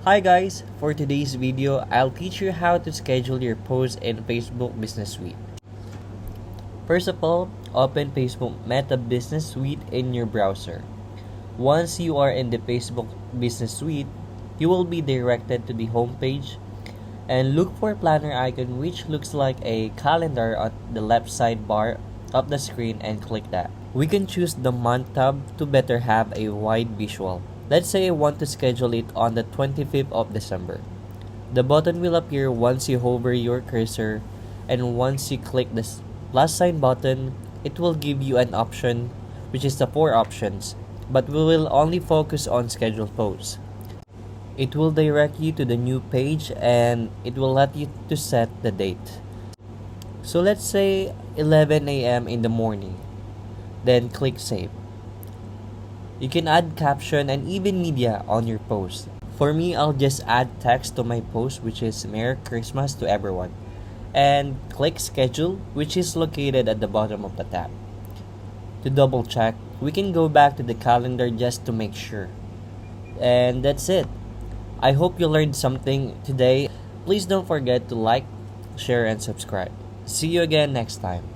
Hi guys, for today's video, I'll teach you how to schedule your posts in Facebook Business Suite. First of all, open Facebook Meta Business Suite in your browser. Once you are in the Facebook Business Suite, you will be directed to the home page and look for planner icon which looks like a calendar at the left sidebar of the screen and click that. We can choose the month tab to better have a wide visual. Let's say I want to schedule it on the 25th of December. The button will appear once you hover your cursor, and once you click the plus sign button, it will give you an option, which is the 4 options, but we will only focus on scheduled posts. It will direct you to the new page and it will let you to set the date. So let's say 11 a.m. in the morning, then click save. You can add caption and even media on your post. For me, I'll just add text to my post, which is Merry Christmas to everyone, and click schedule, which is located at the bottom of the tab. To double check, we can go back to the calendar just to make sure. And that's it. I hope you learned something today. Please don't forget to like, share, and subscribe. See you again next time.